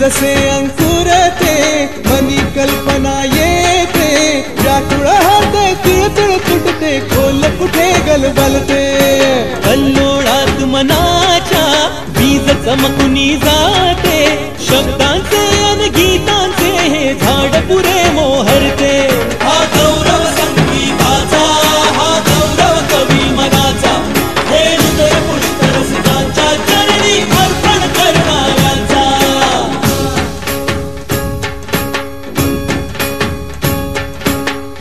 जसे अंकुर ते मनी कल्पना येते, व्याकुळ हात तिळतिळ तुटते, खोल कुठे गलबलते. कल्लोळात मनाच्या बीज चमकुनी जाते, शब्दांचे अन गीतांचे हे झाड पुरे मोहरते. हा गौरव संगीताचा, हा गौरव कवी मनाचा, हे हृदय पुष्करसिकांच्या चरणी अर्पण करणाऱ्यांचा.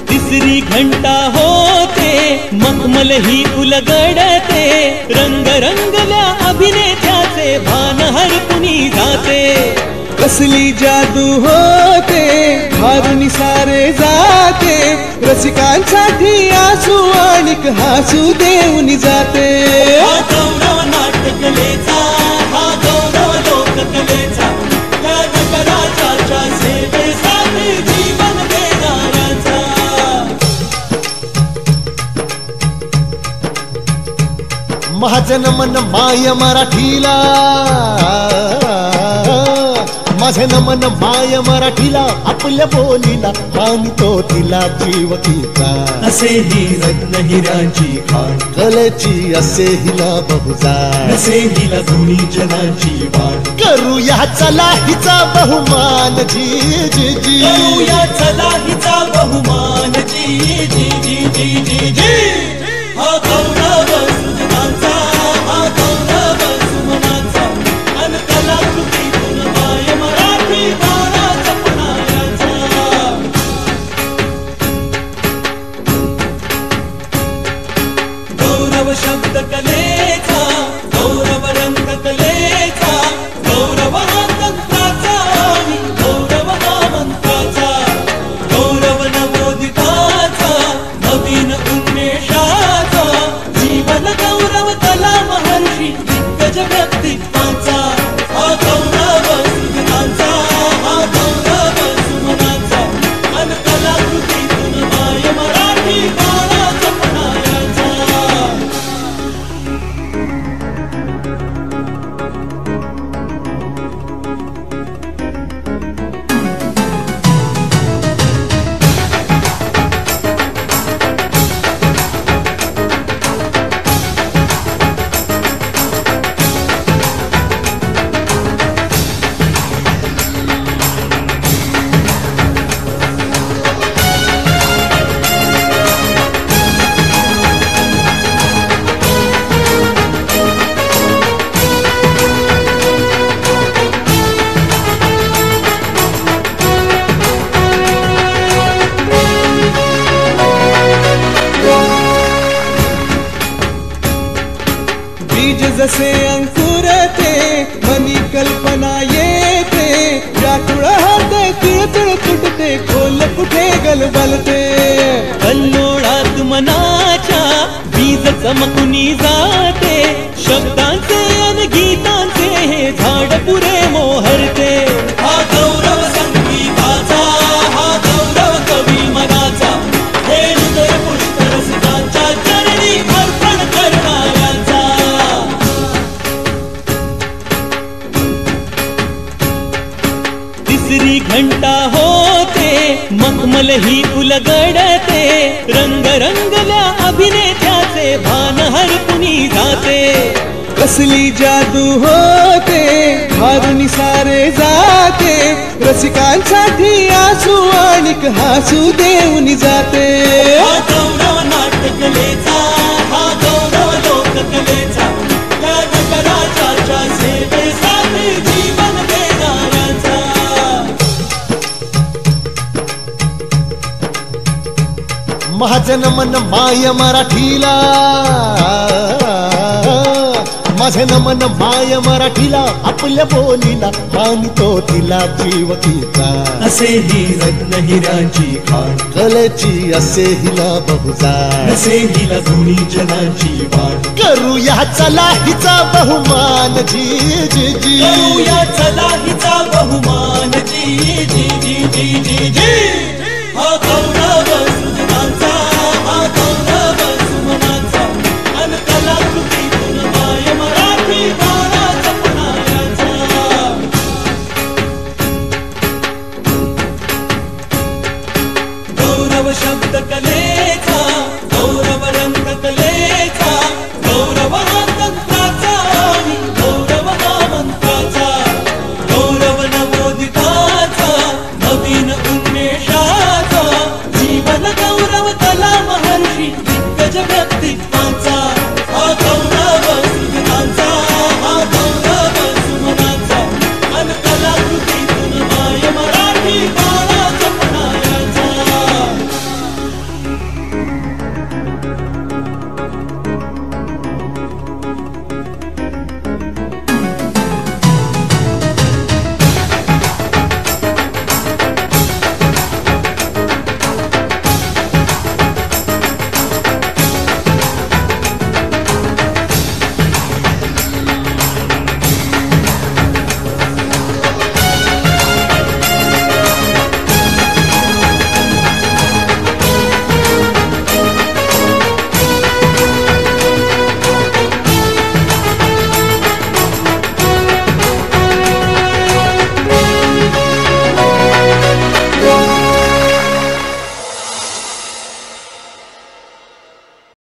तिसरी घंटा होते, मखमल ही उलगडते, रंग रंगल्या अभिनेत्याचे भान हरपुनी जाते. कसली जादू होते, भारुनी सारे जाते, रसिकांसाठी आसू आणिक हासू देऊन जाते. हा गौरव नाट्यकलेचा, हा गौरव लोककलेचा, या नटराजाच्या सेवेसाठी जीवन देणाऱ्याचा. महाजन मन माय मराठीला, माझे नमन माय मराठीला, आपल्या बोलीला मानितो तिला जीव तिचा. असे ही रत्न हिराची खाण, कलेची असे हिला बहुजाण, असे हिला दोन्ही जनाची वाण. करूया चला हिचा बहुमान जी जी जी, करूया चला हिचा बहुमान जी जी जी जी जी जी. हा गौरव सुजनांचा, हा गौरव सुमनांचा, अन कलाकृतीतून माय मराठी बाळा जपणाऱ्याचा. गौरव शब्द कलेचा, गौरव रंग कलेचा, गौरव हा तंत्राचा आणि गौरव हा मंत्राचा. गौरव नवोदिताचा, नवीन उन्मेषाचा, जीवन गौरव कला महर्षी दिग्गज व्यक्तित्वाचा. हा गौरव सुजनांचा, हा गौरव सुमनांचा, अन कलाकृतीतून माय मराठी बाळा जपणाऱ्याचा. बीज जसे अंकुर ते मनी कल्पना येते, व्याकुळ हात तिळतिळ तुटते, खोल कुठे गलबलते. कल्लोळात मनाच्या बीज चमकुनी जाते, शब्दांचे अन गीतांचे हे झाड पुरे मोहरते. हा गौरव संगीताचा, हा गौरव कवी मनाचा, हे हृदय पुष्करसिकांच्या चरणी अर्पण करणाऱ्यांचा. तिसरी घंटा होते, मखमल ही उलगडते, रंग रंगल्या अभिनेत्याचे भान हरपुनी जाते. कसली जादू होते, भारुनी सारे जाते, रसिकांसाठी आसू आणिक हासू देऊन जाते. हा गौरव नाट्यकलेचा, हा गौरव लोककलेचा, या नटराजाच्या सेवेसाठी जीवन देणाऱ्याचा. महाजन मन माय मराठीला, माझे नमन माय मराठीला, आपल्या बोलीला मानितो तिला जीव तिचा. असे ही रत्न हिराची खाण, कलेची असे हिला बहुजाण, असे हिला दोन्ही जनाची वाण. करूया चला हिचा बहुमान जी जी जी, करूया चला हिचा बहुमान जी जी जी जी जी जी. हा गौरव सुजनांचा, हा गौरव सुमनांचा, अन कलाकृती